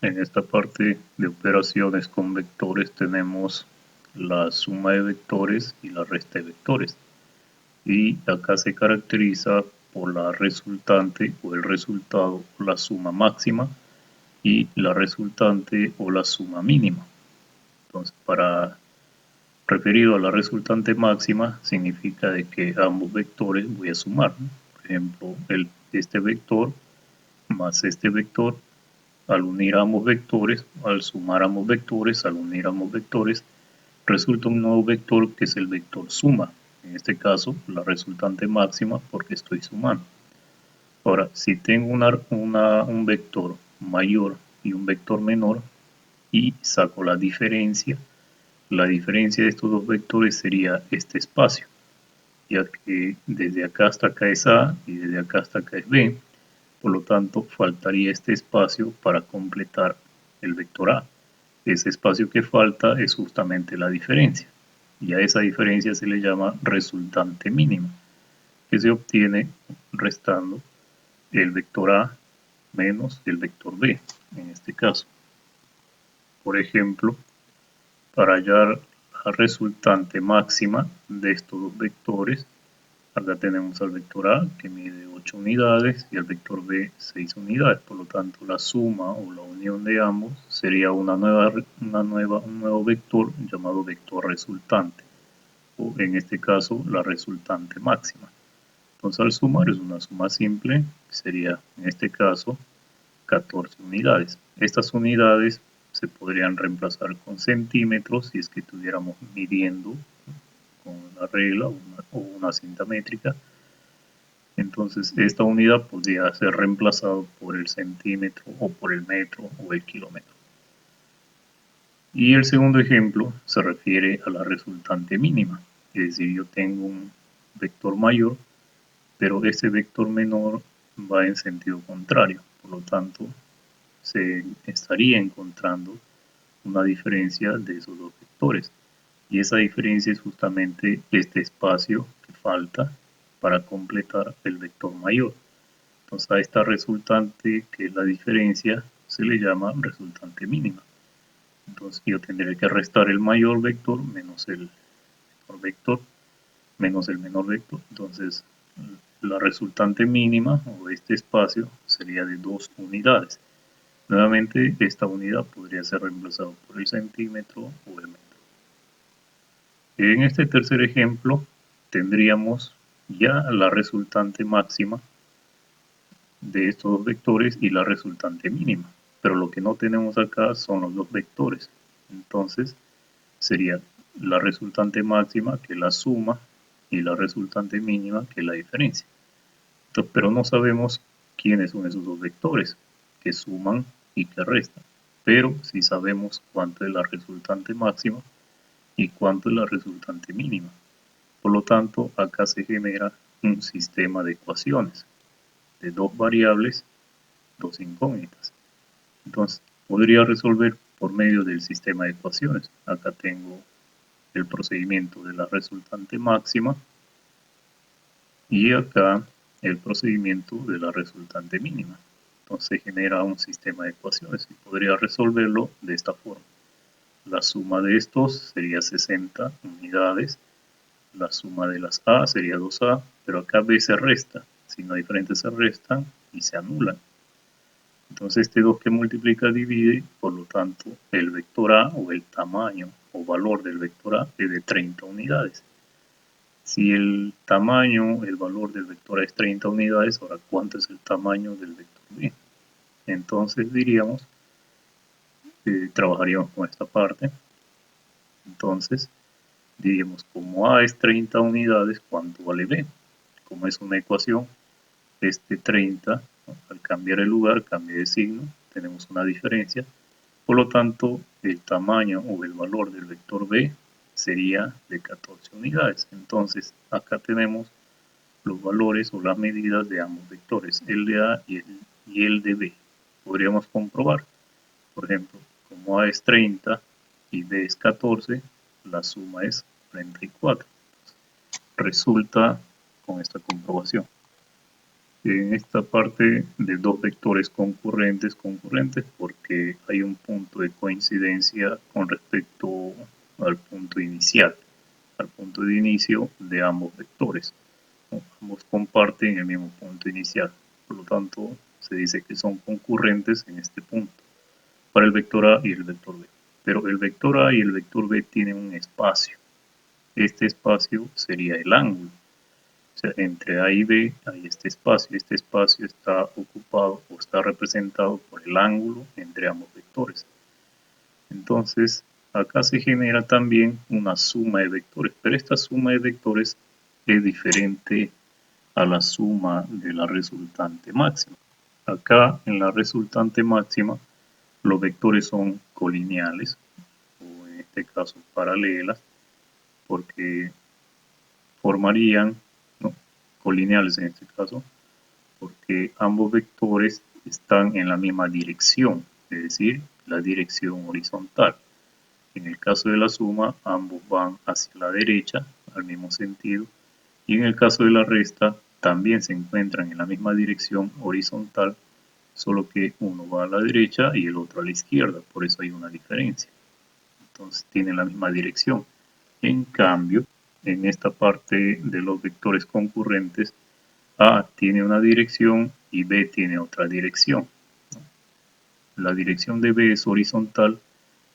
En esta parte de operaciones con vectores tenemos la suma de vectores y la resta de vectores. Y acá se caracteriza por la resultante o el resultado o la suma máxima y la resultante o la suma mínima. Entonces, para referido a la resultante máxima, significa de que ambos vectores voy a sumar, ¿no? Por ejemplo, este vector más este vector, al unir ambos vectores, al sumar ambos vectores, al unir ambos vectores, resulta un nuevo vector que es el vector suma. En este caso, la resultante máxima porque estoy sumando. Ahora, si tengo un vector mayor y un vector menor y saco la diferencia de estos dos vectores sería este espacio, ya que desde acá hasta acá es A y desde acá hasta acá es B. Por lo tanto, faltaría este espacio para completar el vector A. Ese espacio que falta es justamente la diferencia. Y a esa diferencia se le llama resultante mínima, que se obtiene restando el vector A menos el vector B, en este caso. Por ejemplo, para hallar la resultante máxima de estos dos vectores, acá tenemos al vector A que mide 8 unidades y al vector B 6 unidades. Por lo tanto, la suma o la unión de ambos sería un nuevo vector llamado vector resultante, o en este caso la resultante máxima. Entonces, al sumar es una suma simple, sería en este caso 14 unidades. Estas unidades se podrían reemplazar con centímetros si es que estuviéramos midiendo con una regla o una cinta métrica. Entonces esta unidad podría ser reemplazada por el centímetro o por el metro o el kilómetro. Y el segundo ejemplo se refiere a la resultante mínima, es decir, yo tengo un vector mayor, pero este vector menor va en sentido contrario, por lo tanto se estaría encontrando una diferencia de esos dos vectores. Y esa diferencia es justamente este espacio que falta para completar el vector mayor. Entonces a esta resultante, que es la diferencia, se le llama resultante mínima. Entonces yo tendré que restar el mayor vector menos el menor vector menos el menor vector. Entonces la resultante mínima o este espacio sería de 2 unidades. Nuevamente esta unidad podría ser reemplazada por el centímetro o el metro. En este tercer ejemplo tendríamos ya la resultante máxima de estos dos vectores y la resultante mínima, pero lo que no tenemos acá son los dos vectores. Entonces sería la resultante máxima, que es la suma, y la resultante mínima, que es la diferencia. Entonces, pero no sabemos quiénes son esos dos vectores que suman y que restan, pero sí sabemos cuánto es la resultante máxima y cuánto es la resultante mínima. Por lo tanto, acá se genera un sistema de ecuaciones de dos variables, dos incógnitas. Entonces, podría resolver por medio del sistema de ecuaciones. Acá tengo el procedimiento de la resultante máxima y acá el procedimiento de la resultante mínima. Entonces se genera un sistema de ecuaciones y podría resolverlo de esta forma. La suma de estos sería 60 unidades. La suma de las A sería 2A, pero acá B se resta. Si no hay frente se restan y se anulan. Entonces este 2 que multiplica divide, por lo tanto el vector A o el tamaño o valor del vector A es de 30 unidades. Si el tamaño, el valor del vector A es 30 unidades, ahora ¿cuánto es el tamaño del vector B? Entonces diríamos, trabajaríamos con esta parte. Entonces diríamos, como A es 30 unidades, ¿cuánto vale B? Como es una ecuación, este 30, ¿no? Al cambiar el lugar, cambia de signo, tenemos una diferencia. Por lo tanto, el tamaño o el valor del vector B sería de 14 unidades. Entonces, acá tenemos los valores o las medidas de ambos vectores, el de A y el de B. Podríamos comprobar, por ejemplo, como A es 30 y B es 14, la suma es 34. Resulta con esta comprobación. en esta parte de dos vectores concurrentes porque hay un punto de coincidencia con respecto al punto inicial, al punto de inicio de ambos vectores. Ambos comparten el mismo punto inicial, por lo tanto se dice que son concurrentes en este punto para el vector A y el vector B. Pero el vector A y el vector B tienen un espacio. Este espacio sería el ángulo. O sea, entre A y B hay este espacio. Este espacio está ocupado o está representado por el ángulo entre ambos vectores. Entonces, acá se genera también una suma de vectores, pero esta suma de vectores es diferente a la suma de la resultante máxima. Acá en la resultante máxima los vectores son colineales, o en este caso paralelas, porque formarían, ¿no?, colineales en este caso, porque ambos vectores están en la misma dirección, es decir, la dirección horizontal. En el caso de la suma, ambos van hacia la derecha, al mismo sentido, y en el caso de la resta, también se encuentran en la misma dirección horizontal, solo que uno va a la derecha y el otro a la izquierda, por eso hay una diferencia. Entonces tienen la misma dirección. En cambio, en esta parte de los vectores concurrentes, A tiene una dirección y B tiene otra dirección. La dirección de B es horizontal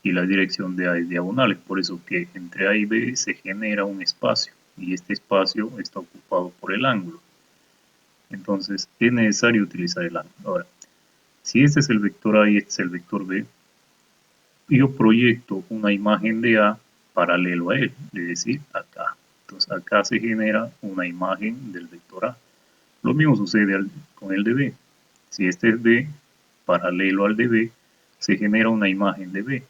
y la dirección de A es diagonal, es por eso que entre A y B se genera un espacio y este espacio está ocupado por el ángulo. Entonces es necesario utilizar el ángulo. Ahora, si este es el vector A y este es el vector B, yo proyecto una imagen de A paralelo a él, es decir, acá. Entonces acá se genera una imagen del vector A. Lo mismo sucede con el de B. Si este es B, paralelo al de B, se genera una imagen de B.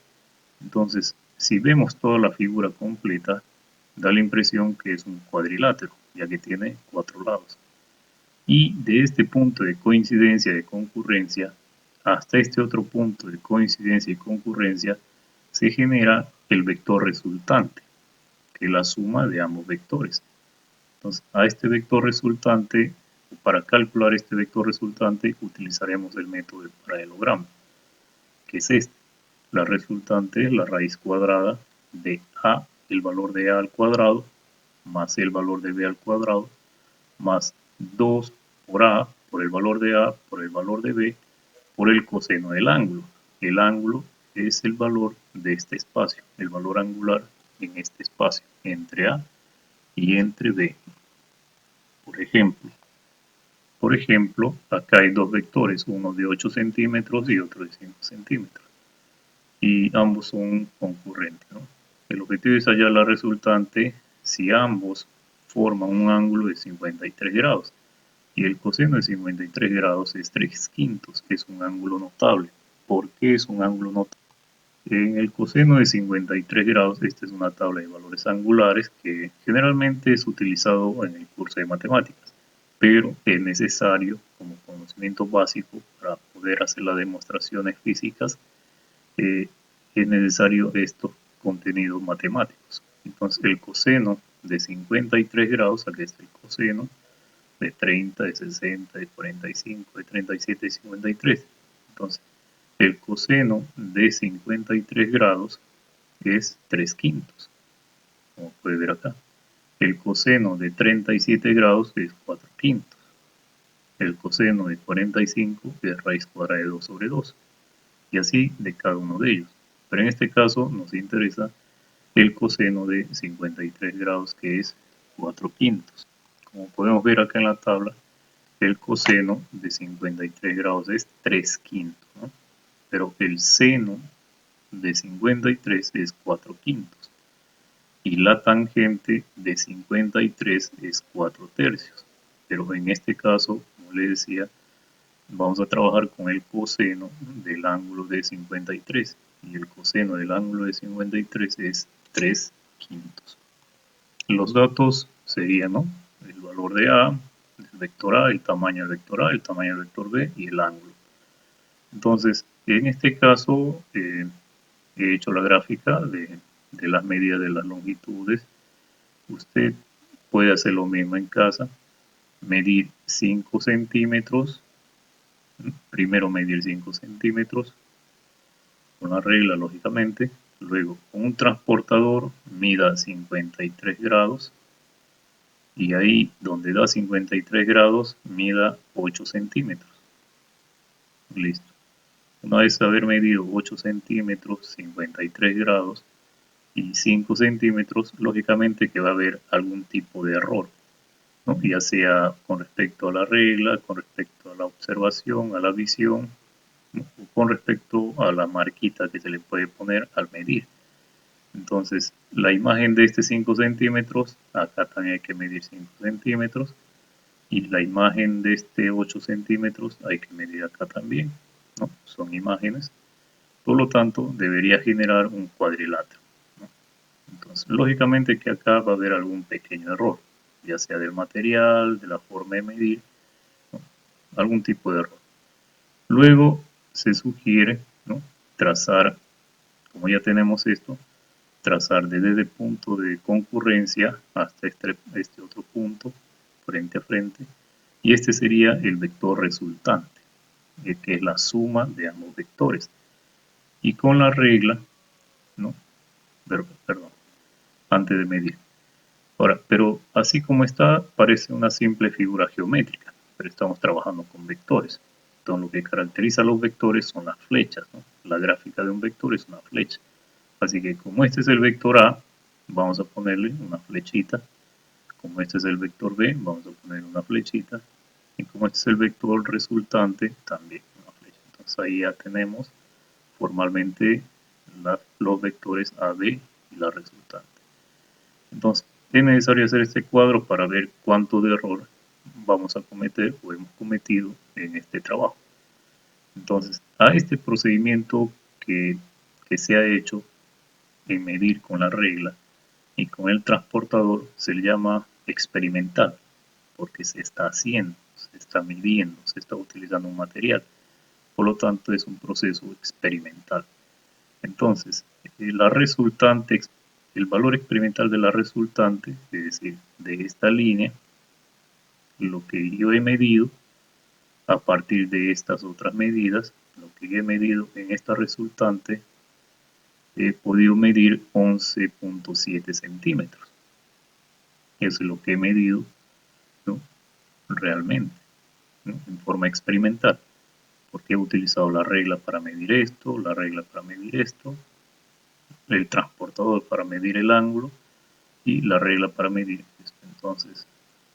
Entonces, si vemos toda la figura completa, da la impresión que es un cuadrilátero, ya que tiene 4 lados. Y de este punto de coincidencia de concurrencia hasta este otro punto de coincidencia y concurrencia se genera el vector resultante, que es la suma de ambos vectores. Entonces, a este vector resultante, para calcular este vector resultante, utilizaremos el método de paralelogramo, que es este. La resultante es la raíz cuadrada de A, el valor de A al cuadrado, más el valor de B al cuadrado, más 2 por A, por el valor de A, por el valor de B, por el coseno del ángulo. El ángulo es el valor de este espacio, el valor angular en este espacio, entre A y entre B. Por ejemplo, acá hay dos vectores, uno de 8 centímetros y otro de 5 centímetros. Y ambos son concurrentes, ¿no? El objetivo es hallar la resultante si ambos forman un ángulo de 53 grados. Y el coseno de 53 grados es 3/5, que es un ángulo notable. ¿Por qué es un ángulo notable? En el coseno de 53 grados, esta es una tabla de valores angulares que generalmente es utilizado en el curso de matemáticas, pero es necesario como conocimiento básico para poder hacer las demostraciones físicas, es necesario estos contenidos matemáticos. Entonces el coseno de 53 grados, aquí está el coseno, de 30, de 60, de 45, de 37, de 53. Entonces, el coseno de 53 grados es 3/5, como puede ver acá. El coseno de 37 grados es 4/5. El coseno de 45 es raíz cuadrada de 2 sobre 2. Y así de cada uno de ellos. Pero en este caso nos interesa el coseno de 53 grados, que es 4/5. Como podemos ver acá en la tabla, el coseno de 53 grados es 3/5, ¿no? Pero el seno de 53 es 4/5 y la tangente de 53 es 4/3. Pero en este caso, como les decía, vamos a trabajar con el coseno del ángulo de 53 y el coseno del ángulo de 53 es 3/5. Los datos serían, ¿no?, el valor de A, el vector A, el tamaño del vector A, el tamaño del vector B y el ángulo. Entonces, en este caso, he hecho la gráfica de las medidas de las longitudes. Usted puede hacer lo mismo en casa. medir 5 centímetros, primero medir 5 centímetros, con la regla lógicamente, luego con un transportador mida 53 grados, y ahí donde da 53 grados mida 8 centímetros. Listo. Una vez haber medido 8 centímetros, 53 grados y 5 centímetros, lógicamente que va a haber algún tipo de error, ¿no? Ya sea con respecto a la regla, con respecto a la observación, a la visión, ¿no? O con respecto a la marquita que se le puede poner al medir. Entonces, la imagen de este 5 centímetros, acá también hay que medir 5 centímetros, y la imagen de este 8 centímetros hay que medir acá también, ¿no? Son imágenes, por lo tanto debería generar un cuadrilátero, ¿no? Entonces, lógicamente que acá va a haber algún pequeño error, ya sea del material, de la forma de medir, ¿no? Algún tipo de error. Luego se sugiere, ¿no? Trazar, como ya tenemos esto, trazar desde el punto de concurrencia hasta este otro punto, frente a frente, y este sería el vector resultante, que es la suma de ambos vectores. Y con la regla, ¿no? Perdón, antes de medir. Ahora, pero así como está, parece una simple figura geométrica, pero estamos trabajando con vectores. Entonces, lo que caracteriza a los vectores son las flechas, ¿no? La gráfica de un vector es una flecha. Así que como este es el vector A, vamos a ponerle una flechita. Como este es el vector B, vamos a poner una flechita. Y como este es el vector resultante, también una flecha. Entonces ahí ya tenemos formalmente los vectores AB y la resultante. Entonces, es necesario hacer este cuadro para ver cuánto de error vamos a cometer o hemos cometido en este trabajo. Entonces, a este procedimiento que se ha hecho en medir con la regla y con el transportador se le llama experimental, porque se está haciendo, se está midiendo, se está utilizando un material. Por lo tanto, es un proceso experimental. Entonces, la resultante, el valor experimental de la resultante, es decir, de esta línea, lo que yo he medido a partir de estas otras medidas, lo que he medido en esta resultante, he podido medir 11.7 centímetros. Eso es lo que he medido, ¿no? Realmente, ¿no? En forma experimental, porque he utilizado la regla para medir esto, la regla para medir esto, el transportador para medir el ángulo y la regla para medir esto. Entonces,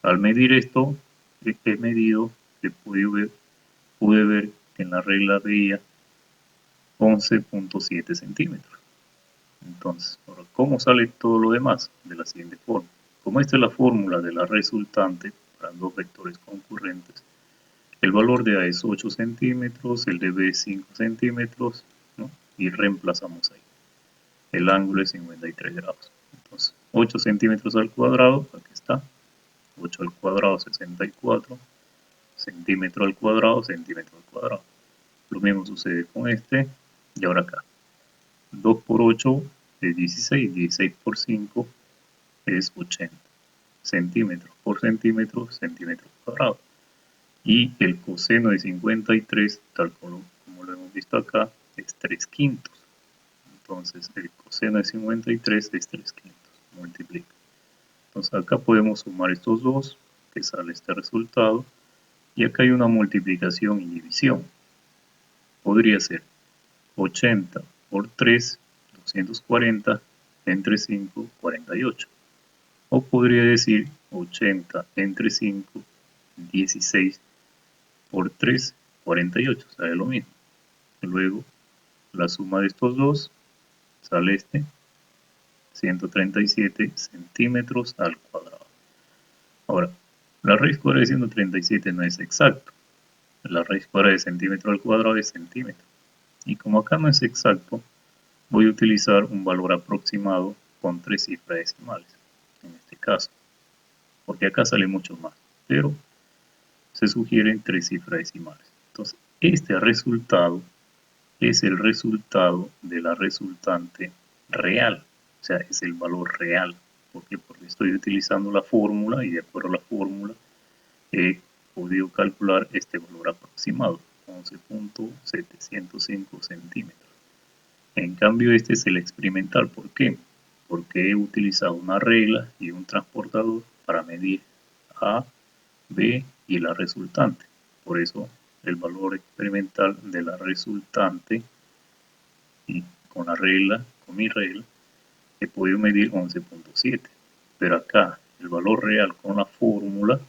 al medir esto, he medido, pude ver que en la regla veía 11.7 centímetros. Entonces, ahora, ¿cómo sale todo lo demás? De la siguiente forma. Como esta es la fórmula de la resultante para dos vectores concurrentes, el valor de A es 8 centímetros, el de B es 5 centímetros, ¿no? Y reemplazamos ahí. El ángulo es 53 grados. Entonces, 8 centímetros al cuadrado, aquí está. 8 al cuadrado, 64. Centímetro al cuadrado, centímetro al cuadrado. Lo mismo sucede con este. Y ahora acá. 2 por 8 es 16. 16 por 5 es 80. Centímetros por centímetro, centímetro cuadrado. Y el coseno de 53, tal como lo hemos visto acá, es 3 quintos. Entonces el coseno de 53 es 3 quintos. Multiplica. Entonces acá podemos sumar estos dos, que sale este resultado. Y acá hay una multiplicación y división. Podría ser 80 por 3, 240, entre 5, 48. O podría decir 80 entre 5, 16 por 3, 48, sale lo mismo. Luego, la suma de estos dos, sale este, 137 centímetros al cuadrado. Ahora, la raíz cuadrada de 137 no es exacto. La raíz cuadrada de centímetro al cuadrado es centímetro. Y como acá no es exacto, voy a utilizar un valor aproximado con 3 cifras decimales, en este caso. Porque acá sale mucho más, pero se sugieren 3 cifras decimales. Entonces, este resultado es el resultado de la resultante real, o sea, es el valor real. ¿Por qué? Porque estoy utilizando la fórmula y de acuerdo a la fórmula he podido calcular este valor aproximado, 11.705 centímetros. En cambio, este es el experimental. ¿Por qué? Porque he utilizado una regla y un transportador para medir A, B y la resultante. Por eso, el valor experimental de la resultante y con mi regla, he podido medir 11.7. Pero acá, el valor real con la fórmula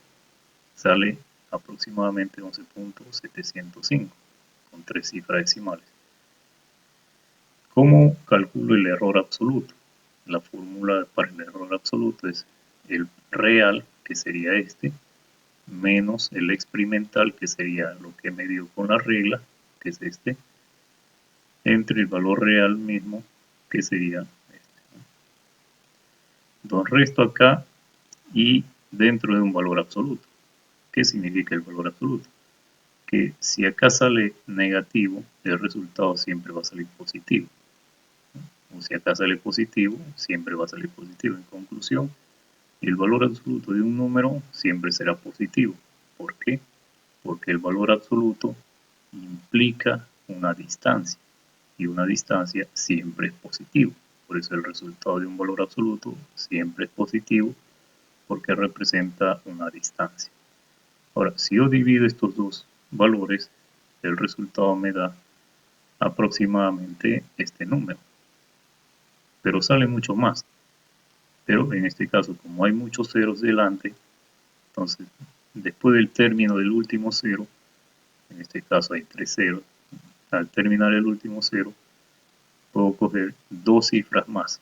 sale aproximadamente 11.705 con 3 cifras decimales. ¿Cómo calculo el error absoluto? La fórmula para el error absoluto es el real, que sería este, menos el experimental, que sería lo que he medido con la regla, que es este, entre el valor real mismo, que sería este. Entonces resto acá y dentro de un valor absoluto. ¿Qué significa el valor absoluto? Que si acá sale negativo, el resultado siempre va a salir positivo. O si acá sale positivo, siempre va a salir positivo. En conclusión, el valor absoluto de un número siempre será positivo. ¿Por qué? Porque el valor absoluto implica una distancia y una distancia siempre es positivo. Por eso el resultado de un valor absoluto siempre es positivo porque representa una distancia. Ahora, si yo divido estos dos valores, el resultado me da aproximadamente este número. Pero sale mucho más. Pero en este caso, como hay muchos ceros delante, entonces después del término del último cero, en este caso hay 3 ceros, al terminar el último cero, puedo coger 2 cifras más.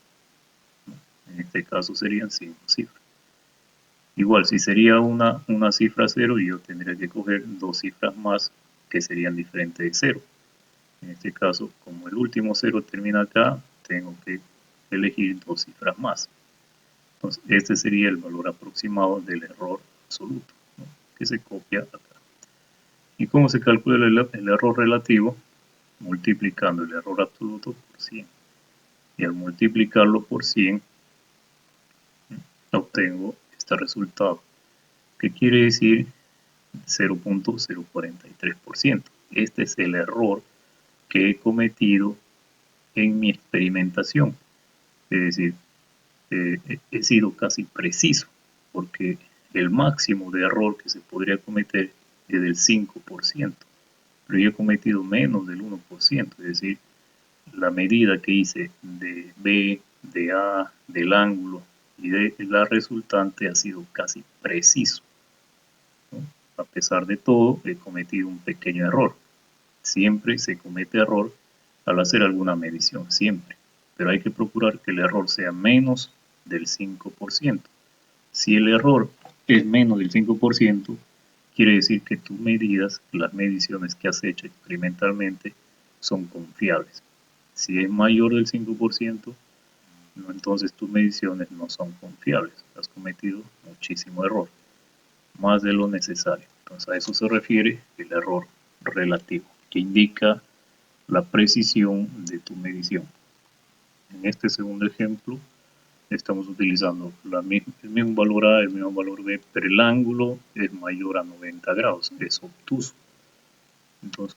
En este caso serían 5 cifras. Igual, si sería una cifra 0, yo tendría que coger 2 cifras más que serían diferentes de 0. En este caso, como el último 0 termina acá, tengo que elegir 2 cifras más. Entonces, este sería el valor aproximado del error absoluto, ¿no?, que se copia acá. ¿Y cómo se calcula el error relativo? Multiplicando el error absoluto por 100. Y al multiplicarlo por 100, obtengo este resultado, que quiere decir 0.043%. Este es el error que he cometido en mi experimentación. Es decir, he sido casi preciso, porque el máximo de error que se podría cometer es del 5%, pero yo he cometido menos del 1%, es decir, la medida que hice de B, de A, del ángulo y de la resultante ha sido casi preciso, ¿no? A pesar de todo, he cometido un pequeño error. Siempre se comete error al hacer alguna medición, siempre, pero hay que procurar que el error sea menos del 5%. Si el error es menos del 5%, quiere decir que tus medidas, las mediciones que has hecho experimentalmente, son confiables. Si es mayor del 5%, no, entonces tus mediciones no son confiables. Has cometido muchísimo error, más de lo necesario. Entonces a eso se refiere el error relativo, que indica la precisión de tu medición. En este segundo ejemplo, estamos utilizando el mismo valor A, el mismo valor B, pero el ángulo es mayor a 90 grados, es obtuso. Entonces,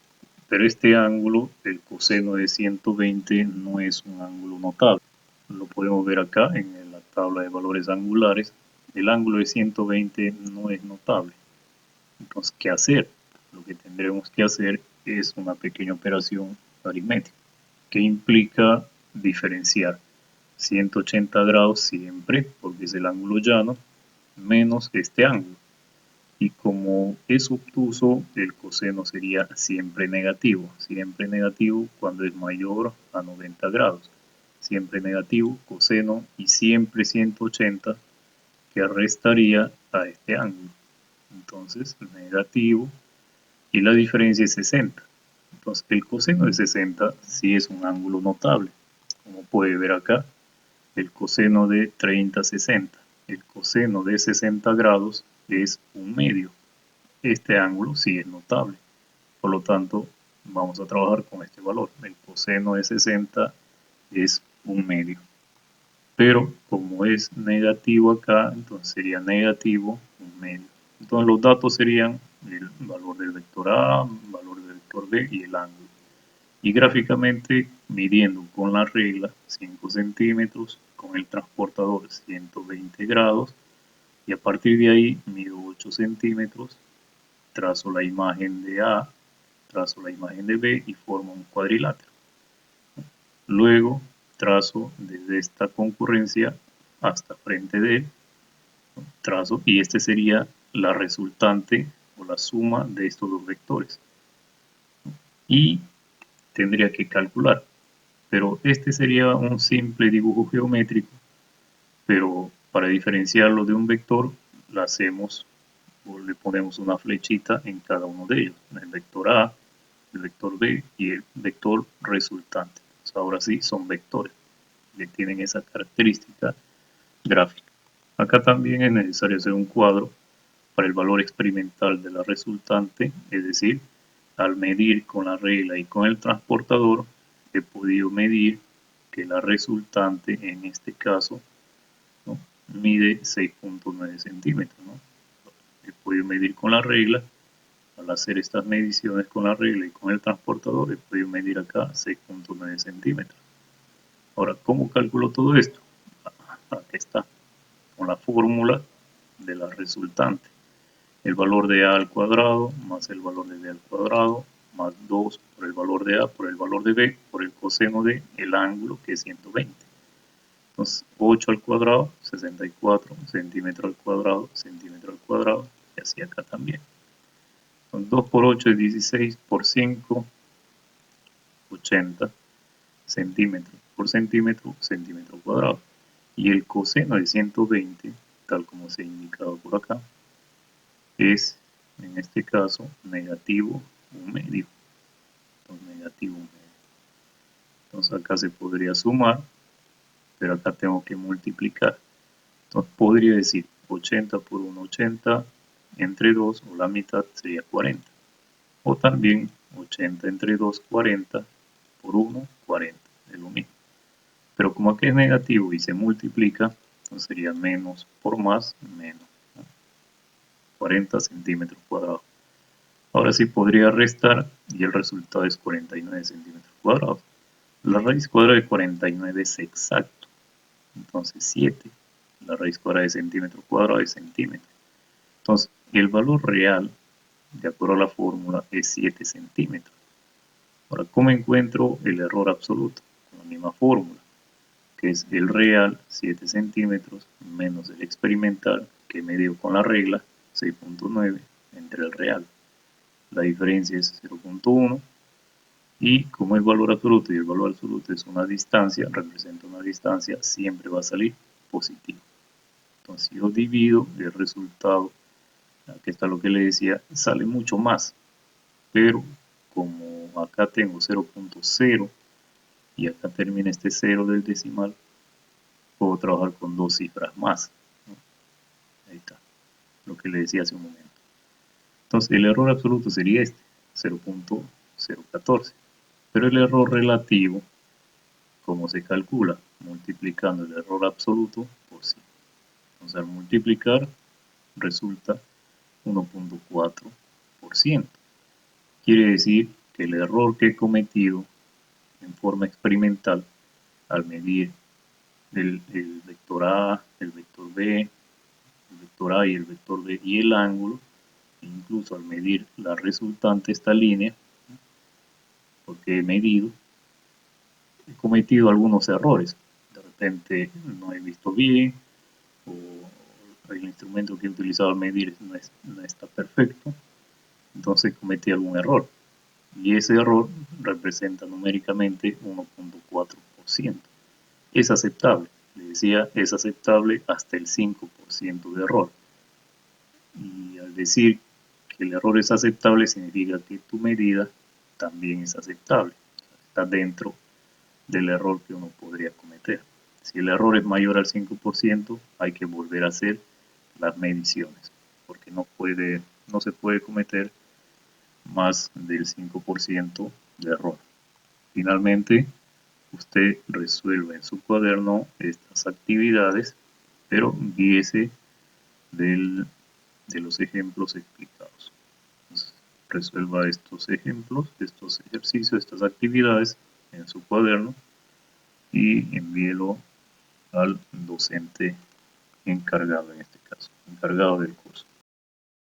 pero este ángulo, el coseno de 120, no es un ángulo notable. Lo podemos ver acá en la tabla de valores angulares. El ángulo de 120 no es notable. Entonces, ¿qué hacer? Lo que tendremos que hacer es una pequeña operación aritmética, que implica diferenciar 180 grados siempre, porque es el ángulo llano, menos este ángulo. Y como es obtuso, el coseno sería siempre negativo cuando es mayor a 90 grados. Siempre negativo, coseno, y siempre 180, que restaría a este ángulo. Entonces, negativo, y la diferencia es 60. Entonces, el coseno de 60 sí es un ángulo notable, como puede ver acá. El coseno de 30 a 60. El coseno de 60 grados es un medio. Este ángulo sí es notable. Por lo tanto, vamos a trabajar con este valor. El coseno de 60 es un medio. Pero como es negativo acá, entonces sería negativo un medio. Entonces los datos serían el valor del vector A, el valor del vector B y el ángulo. Y gráficamente midiendo con la regla 5 centímetros, con el transportador 120 grados, y a partir de ahí mido 8 centímetros, trazo la imagen de A, trazo la imagen de B y formo un cuadrilátero. Luego trazo desde esta concurrencia hasta frente de él, trazo, y este sería la resultante o la suma de estos dos vectores. Y tendría que calcular, pero este sería un simple dibujo geométrico, pero para diferenciarlo de un vector, lo hacemos o le ponemos una flechita en cada uno de ellos, el vector A, el vector B y el vector resultante. Pues ahora sí son vectores, que tienen esa característica gráfica. Acá también es necesario hacer un cuadro para el valor experimental de la resultante, es decir, al medir con la regla y con el transportador, he podido medir que la resultante en este caso, ¿no?, mide 6.9 centímetros. ¿No? He podido medir con la regla, al hacer estas mediciones con la regla y con el transportador, he podido medir acá 6.9 centímetros. Ahora, ¿cómo calculo todo esto? Aquí está, con la fórmula de la resultante. El valor de A al cuadrado más el valor de B al cuadrado más 2 por el valor de A por el valor de B por el coseno de el ángulo, que es 120. Entonces 8 al cuadrado, 64, centímetro al cuadrado, y así acá también. Entonces 2 por 8 es 16, por 5, 80 centímetros por centímetro, centímetro cuadrado. Y el coseno de 120, tal como se ha indicado por acá, es, en este caso, negativo 1/2. Entonces, negativo 1/2. Entonces acá se podría sumar, pero acá tengo que multiplicar. Entonces podría decir 80 por 1, 80, entre 2, o la mitad sería 40. O también 80 entre 2, 40, por 1, 40, es lo mismo. Pero como aquí es negativo y se multiplica, entonces sería menos por más, menos, ¿no? 40 centímetros cuadrados. Ahora sí podría restar y el resultado es 49 centímetros cuadrados. La raíz cuadrada de 49 es exacto, entonces 7. La raíz cuadrada de centímetro cuadrado es centímetro. Entonces el valor real, de acuerdo a la fórmula, es 7 centímetros. Ahora, ¿cómo encuentro el error absoluto? Con la misma fórmula, que es el real, 7 centímetros, menos el experimental, que medio con la regla, 6.9, entre el real. La diferencia es 0.1, y como es valor absoluto y el valor absoluto es una distancia, representa una distancia, siempre va a salir positivo. Entonces, si yo divido el resultado, aquí está lo que le decía, sale mucho más, pero como acá tengo 0.0 y acá termina este 0 del decimal, puedo trabajar con dos cifras más, ¿no? Ahí está, lo que le decía hace un momento. Entonces el error absoluto sería este, 0.014. Pero el error relativo, ¿cómo se calcula? Multiplicando el error absoluto por 100. Entonces al multiplicar resulta 1.4%. Quiere decir que el error que he cometido en forma experimental al medir el vector A, el vector B, el vector A y el vector B y el ángulo, e incluso al medir la resultante, esta línea, porque he cometido algunos errores. De repente no he visto bien, o el instrumento que he utilizado al medir no está perfecto, entonces cometí algún error. Y ese error representa numéricamente 1.4%. Es aceptable, le decía, es aceptable hasta el 5% de error. Y al decir que el error es aceptable, significa que tu medida también es aceptable, está dentro del error que uno podría cometer. Si el error es mayor al 5%, hay que volver a hacer las mediciones, porque no se puede cometer más del 5% de error. Finalmente, usted resuelve en su cuaderno estas actividades, pero guíese del de los ejemplos explicados. Entonces, resuelva estos ejemplos, estos ejercicios, estas actividades en su cuaderno y envíelo al docente encargado, en este caso, encargado del curso.